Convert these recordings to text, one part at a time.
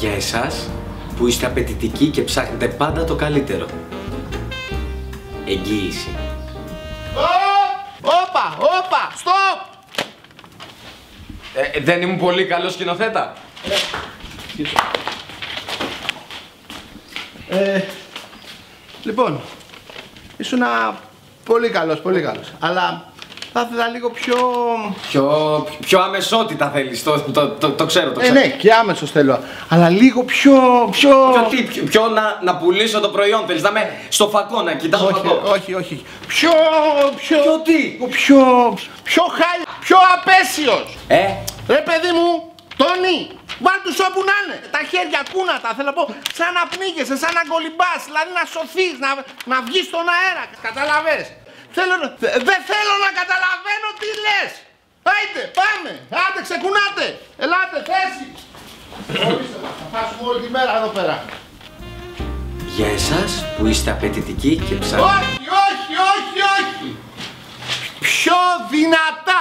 Για εσάς που είστε απαιτητικοί και ψάχνετε πάντα το καλύτερο. Εγγύηση. Όπα, stop! Δεν ήμουν πολύ καλός σκηνοθέτα. Λοιπόν, ήσουνα πολύ καλός, αλλά θα ήθελα λίγο Πιο αμεσότητα θέλεις, το ξέρω, το ξέρω. Ναι, και άμεσος θέλω, αλλά λίγο πιο να πουλήσω το προϊόν, θέλεις να είμαι στο φακό, να κοιτάω φακό. Όχι, πιο χάλια, πιο απέσιος. Ρε παιδί μου, Τόνι, βάλ' τους όπου να είναι. Τα χέρια κούνατα, θέλω να πω, σαν να πνίγεσαι, σαν να κολυμπάς, δηλαδή να σωθείς, να βγεις στον αέρα, καταλαβες. Δεν θέλω να καταλαβαίνω τι λες. Άιντε, πάμε, άντε ξεκουνάτε, ελάτε, θέση. Ορίστε μας, θα φάσουμε όλη τη μέρα εδώ πέρα. Για εσάς που είστε απαιτητικοί και ψάχνετε. Όχι. Πιο δυνατά,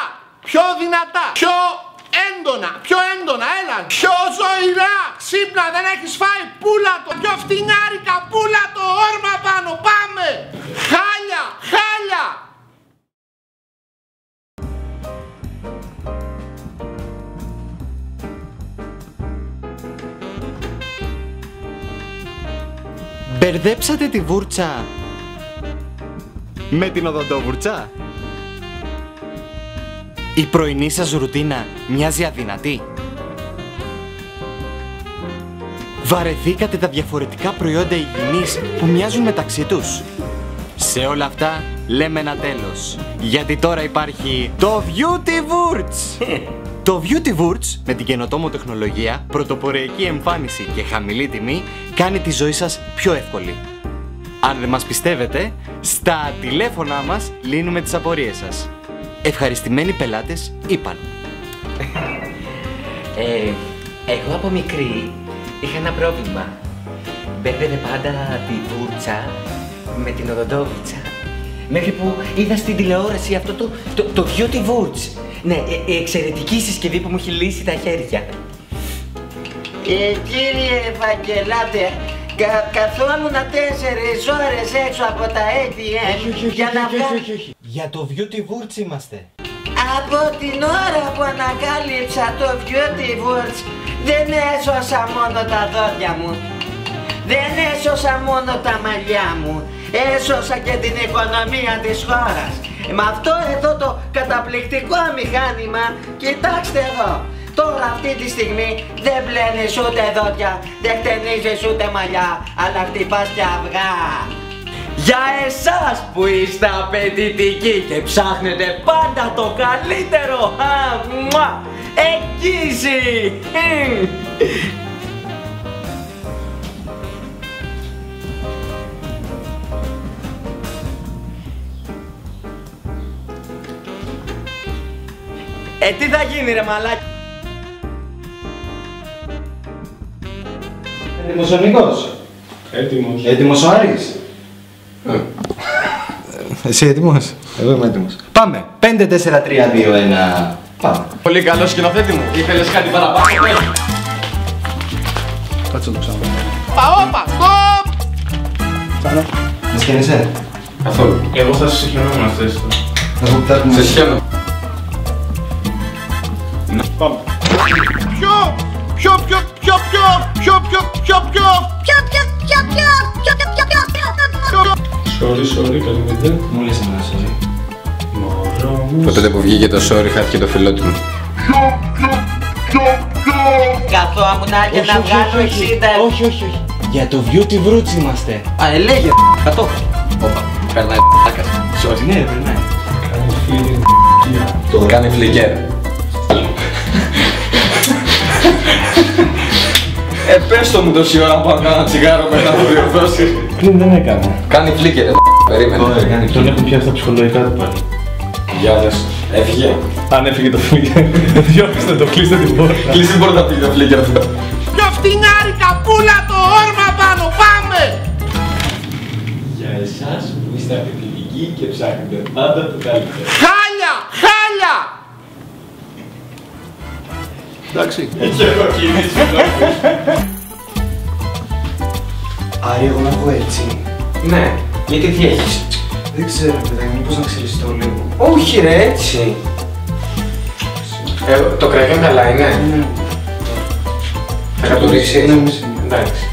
πιο έντονα, έλα. Πιο ζωηρά, ξύπνα, δεν έχεις φάει, πούλα το. Πιο φτηνιάρικα, πούλα το, όρμα πάνω, πάμε. Χάλια. Μπερδέψατε τη βούρτσα με την οδοντόβουρτσα. Η πρωινή σας ρουτίνα μοιάζει αδυνατή. Βαρεθήκατε τα διαφορετικά προϊόντα υγιεινής που μοιάζουν μεταξύ τους. Σε όλα αυτά λέμε ένα τέλος, γιατί τώρα υπάρχει το Beauty Wurtz. Το Beauty Wurtz με την καινοτόμο τεχνολογία, πρωτοποριακή εμφάνιση και χαμηλή τιμή κάνει τη ζωή σας πιο εύκολη. Αν δεν μας πιστεύετε, στα τηλέφωνά μας λύνουμε τις απορίες σας. Ευχαριστημένοι πελάτες είπαν. Εγώ από μικρή είχα ένα πρόβλημα. Μπέρδευε πάντα τη βούρτσα με την οδοντόβουρτσα. Μέχρι που είδα στην τηλεόραση αυτό το Beauty Wurtz. Ναι, η εξαιρετική συσκευή που μου έχει λύσει τα χέρια. Κύριε Ευαγγελάτε, καθόμουν 4 ώρες έξω από τα ATM για να βγάλω... Για το Beauty Wurtz είμαστε. Από την ώρα που ανακάλυψα το Beauty Wurtz δεν έσωσα μόνο τα δόντια μου, δεν έσωσα μόνο τα μαλλιά μου, έσωσα και την οικονομία της χώρας. Με αυτό εδώ το καταπληκτικό μηχάνημα, κοιτάξτε εδώ, τώρα αυτή τη στιγμή δεν πλένεις ούτε δόντια, δεν χτενίζεις ούτε μαλλιά, αλλά χτυπάς και αυγά. Για εσάς που είστε απαιτητικοί και ψάχνετε πάντα το καλύτερο, εγγύηση! Τι θα γίνει ρε μαλάκι? Έτοιμος ο Νίκος? Έτοιμος. Έτοιμος ο Άρης? Εσύ έτοιμος? Εγώ είμαι έτοιμος. Πάμε! 5, 4, 3, 2, 1... Πάμε! Πολύ καλό σκηνοθέτη μου. Ήθελες κάτι παραπάνω? Κάτσε να το ξαναδώ. Όπα, stop! Ξανά. Με σκένεσαι? Καθόλου. Εγώ θα σου συγχαινώ να θες το. Σε συγχαίνω. Πάμε. Sorry, καλημέρα. Μου λες εμένα sorry. Μωρό μου. Ποτέ που βγήκε το sorry χάθηκε το φιλότιμο. Καθόμουν και να βγάλω 60. Όχι. Για το Beauty Wurtz είμαστε. Ελέγε κατόχο. Όπα, περνάει άκας. Sorry. Ναι, περνάει. Κάνει φίλη. Το κάνει φλικέρ. Πες το μου τόση ώρα που κάνω ένα τσιγάρο μετά να το διορθώσεις. Δεν έκανε. Κάνει φλίκερ, περίμενε. Τον έχουν πιάσει τα ψυχολογικά του πάλι. Γεια σας. Έφυγε. Αν έφυγε το φλίκερ, διώξτε το, κλείστε την πόρτα. Κλείστε την πόρτα, πήγε το φλίκερ αυτό. Πιο φτηνιάρικα, πούλα το, όρμα πάνω, πάμε! Για εσάς που είστε απαιτητικοί και ψάχνετε πάντα το καλύτερο. Χάλια! Εντάξει. Έχει εγώ κινήσει. Άρη, εγώ να πω έτσι. Ναι, γιατί τι έχεις? Δεν ξέρω, παιδάκι μου, πώς να ξελιστώ λίγο. Όχι ρε, έτσι. Το κραγιόν καλά είναι. Ναι. Θα κατουρίσεις. Ναι, μισή. Εντάξει.